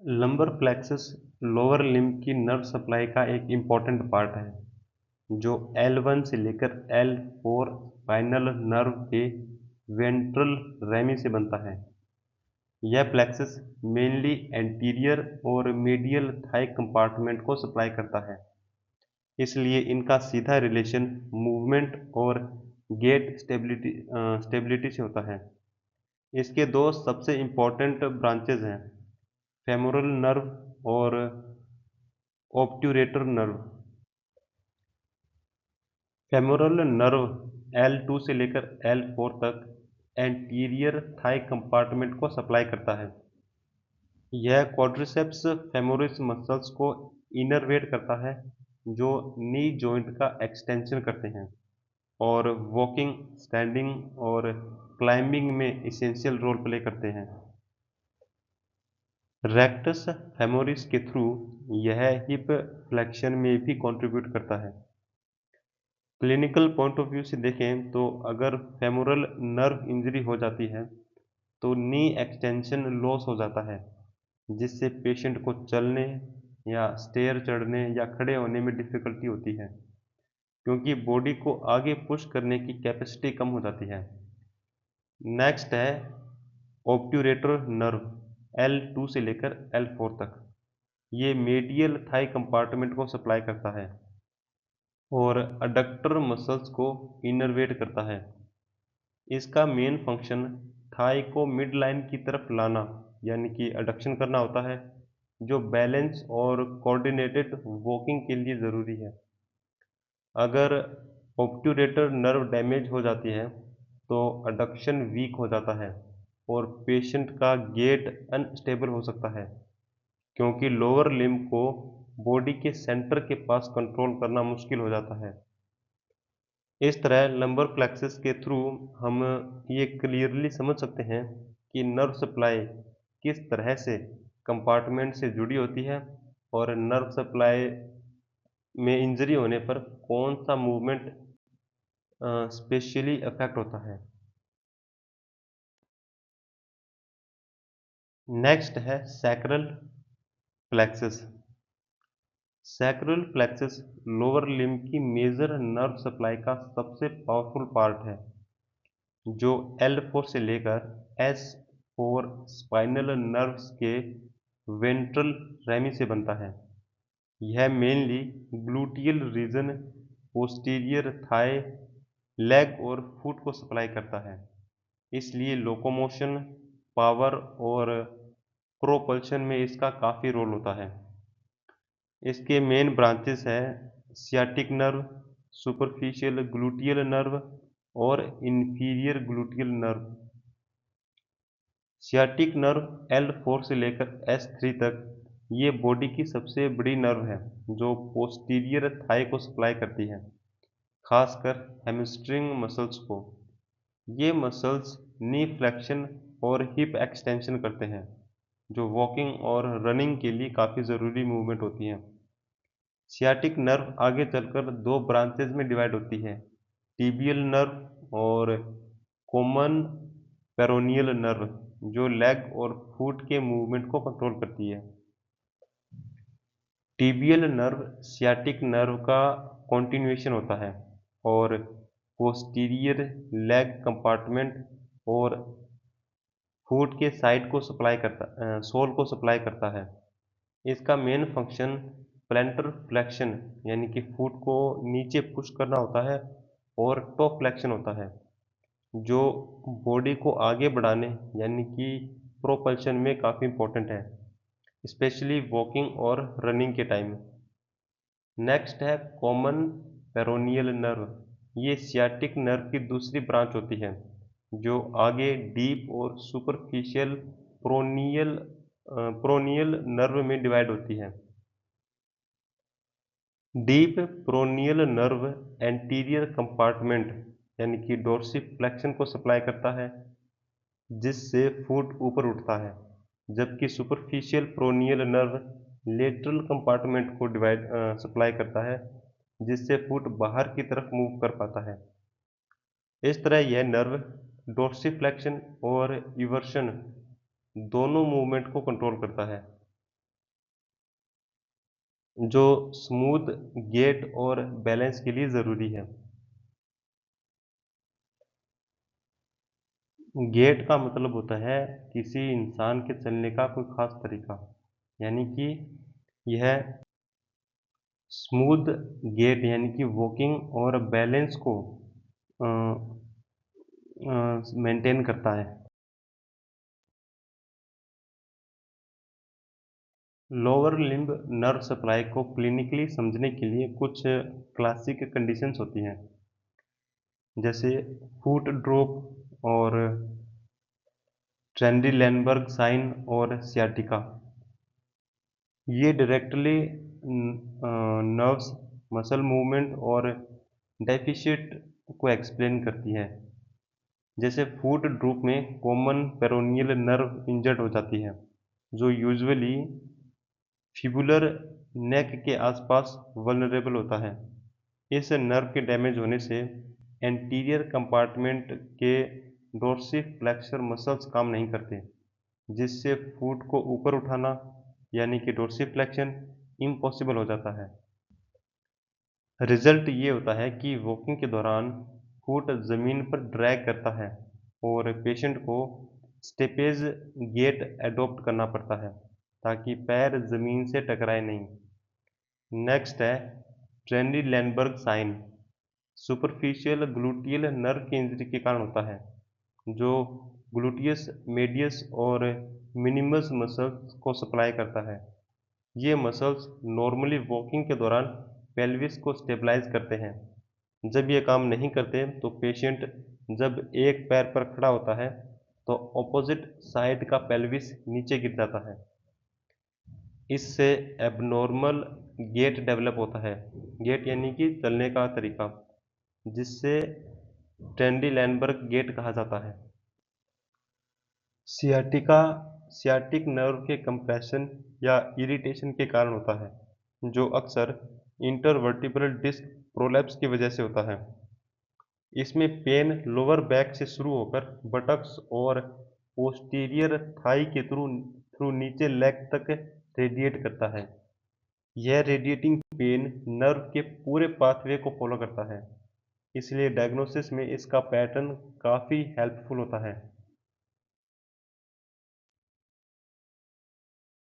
Lumbar plexus lower limb की nerve supply का एक इम्पॉर्टेंट पार्ट है जो L1 से लेकर L4 स्पाइनल नर्व के वेंट्रल रेमी से बनता है। यह प्लेक्सस मेनली एंटीरियर और मीडियल थाई कंपार्टमेंट को सप्लाई करता है, इसलिए इनका सीधा रिलेशन मूवमेंट और गेट स्टेबिलिटी से होता है। इसके दो सबसे इम्पॉर्टेंट ब्रांचेज हैं, फेमोरल नर्व और obturator nerve. Femoral nerve L2 से लेकर L4 तक एंटीरियर थाई कंपार्टमेंट को सप्लाई करता है। यह क्वाड्रिसेप्स फेमोरिस मसल्स को इनरवेट करता है जो नी जॉइंट का एक्सटेंशन करते हैं और वॉकिंग, स्टैंडिंग और क्लाइंबिंग में इसेंशियल रोल प्ले करते हैं। रेक्टस फेमोरिस के थ्रू यह हिप फ्लेक्शन में भी कंट्रीब्यूट करता है। क्लिनिकल पॉइंट ऑफ व्यू से देखें तो अगर फेमोरल नर्व इंजरी हो जाती है तो नी एक्सटेंशन लॉस हो जाता है, जिससे पेशेंट को चलने या स्टेयर चढ़ने या खड़े होने में डिफ़िकल्टी होती है, क्योंकि बॉडी को आगे पुश करने की कैपेसिटी कम हो जाती है। नेक्स्ट है ऑब्ट्यूरेटर नर्व L2 से लेकर L4 तक। ये मीडियल थाई कंपार्टमेंट को सप्लाई करता है और अडक्टर मसल्स को इनरवेट करता है। इसका मेन फंक्शन थाई को मिड लाइन की तरफ लाना यानी कि अडक्शन करना होता है, जो बैलेंस और कोऑर्डिनेटेड वॉकिंग के लिए ज़रूरी है। अगर ऑब्ट्यूरेटर नर्व डैमेज हो जाती है तो अडक्शन वीक हो जाता है और पेशेंट का गेट अनस्टेबल हो सकता है, क्योंकि लोअर लिम्ब को बॉडी के सेंटर के पास कंट्रोल करना मुश्किल हो जाता है। इस तरह लंबर प्लेक्सस के थ्रू हम ये क्लियरली समझ सकते हैं कि नर्व सप्लाई किस तरह से कंपार्टमेंट से जुड़ी होती है और नर्व सप्लाई में इंजरी होने पर कौन सा मूवमेंट स्पेशली अफेक्ट होता है। नेक्स्ट है sacral plexus. Sacral plexus lower limb की मेजर नर्व सप्लाई का सबसे पावरफुल पार्ट है, जो L4 से लेकर S4 स्पाइनल नर्व्स के वेंट्रल रेमी से बनता है। यह mainly gluteal region, posterior thigh, leg और फुट को सप्लाई करता है, इसलिए लोकोमोशन, पावर और प्रोपल्शन में इसका काफ़ी रोल होता है। इसके मेन ब्रांचेस हैं sciatic nerve, superficial gluteal nerve और inferior gluteal nerve. Sciatic nerve L4 से लेकर S3 तक ये बॉडी की सबसे बड़ी नर्व है जो पोस्टीरियर थाई को सप्लाई करती है, खासकर हैमस्ट्रिंग मसल्स को। ये मसल्स नी फ्लेक्शन और हिप एक्सटेंशन करते हैं, जो वॉकिंग और रनिंग के लिए काफ़ी ज़रूरी मूवमेंट होती हैं। सियाटिक नर्व आगे चलकर दो ब्रांचेज में डिवाइड होती है, टिबियल नर्व और कॉमन पेरोनियल नर्व, जो लेग और फुट के मूवमेंट को कंट्रोल करती है। टिबियल नर्व सियाटिक नर्व का कॉन्टिन्यूएशन होता है और पोस्टीरियर लेग कंपार्टमेंट और फुट के साइड को सोल को सप्लाई करता है। इसका मेन फंक्शन प्लैंटर फ्लेक्शन यानी कि फुट को नीचे पुश करना होता है और टो फ्लेक्शन होता है, जो बॉडी को आगे बढ़ाने यानी कि प्रोपल्शन में काफ़ी इम्पोर्टेंट है, स्पेशली वॉकिंग और रनिंग के टाइम। नेक्स्ट है कॉमन पेरोनियल नर्व। ये सियाटिक नर्व की दूसरी ब्रांच होती है जो आगे डीप और सुपरफिशियल प्रोनियल नर्व में डिवाइड होती है। डीप प्रोनियल नर्व एंटीरियर कंपार्टमेंट यानी कि डोर्सिफ्लेक्शन को सप्लाई करता है, जिससे फुट ऊपर उठता है, जबकि सुपरफिशियल प्रोनियल नर्व लेटरल कंपार्टमेंट को सप्लाई करता है, जिससे फुट बाहर की तरफ मूव कर पाता है। इस तरह यह नर्व डोर्सिफ्लेक्शन और इवर्शन दोनों मूवमेंट को कंट्रोल करता है। जो स्मूथ गेट और बैलेंस के लिए ज़रूरी है। गेट का मतलब होता है किसी इंसान के चलने का कोई ख़ास तरीका, यानी कि यह स्मूथ गेट यानी कि वॉकिंग और बैलेंस को मेंटेन करता है। लोअर लिम्ब नर्व सप्लाई को क्लिनिकली समझने के लिए कुछ क्लासिक कंडीशंस होती हैं, जैसे फुट ड्रॉप और ट्रेंडी-लैंडबर्ग साइन और सियाटिका। ये डायरेक्टली नर्व्स, मसल मूवमेंट और डेफिशिट को एक्सप्लेन करती है। जैसे फुट ड्रूप में कॉमन पेरोनियल नर्व इंजर्ड हो जाती है, जो यूजुअली फिबुलर नेक के आसपास वल्नरेबल होता है। इस नर्व के डैमेज होने से एंटीरियर कंपार्टमेंट के डोर्सिफ्लेक्सर मसल्स काम नहीं करते, जिससे फुट को ऊपर उठाना यानी कि डोर्सिफ्लेक्शन इम्पॉसिबल हो जाता है। रिजल्ट ये होता है कि वॉकिंग के दौरान फुट ज़मीन पर ड्रैग करता है और पेशेंट को स्टेपेज गेट एडॉप्ट करना पड़ता है ताकि पैर ज़मीन से टकराए नहीं। नेक्स्ट है ट्रेंडी-लैंडबर्ग साइन। सुपरफिशियल ग्लूटियल नर्व की इंजरी के कारण होता है, जो ग्लूटियस मेडियस और मिनिमस मसल्स को सप्लाई करता है। ये मसल्स नॉर्मली वॉकिंग के दौरान पेल्विस को स्टेबलाइज करते हैं। जब ये काम नहीं करते तो पेशेंट जब एक पैर पर खड़ा होता है तो ऑपोजिट साइड का पेल्विस नीचे गिर जाता है। इससे एबनॉर्मल गेट डेवलप होता है। गेट यानी कि चलने का तरीका, जिससे ट्रेंडी-लैंडबर्ग गेट कहा जाता है। सियाटिका सियाटिक नर्व के कंप्रेशन या इरिटेशन के कारण होता है, जो अक्सर इंटरवर्टिब्रल डिस्क प्रोलैप्स की वजह से होता है। इसमें पेन लोअर बैक से शुरू होकर बटक्स और पोस्टीरियर थाई के थ्रू थ्रू नीचे लेग तक रेडिएट करता है। यह रेडिएटिंग पेन नर्व के पूरे पाथवे को फॉलो करता है, इसलिए डायग्नोसिस में इसका पैटर्न काफ़ी हेल्पफुल होता है।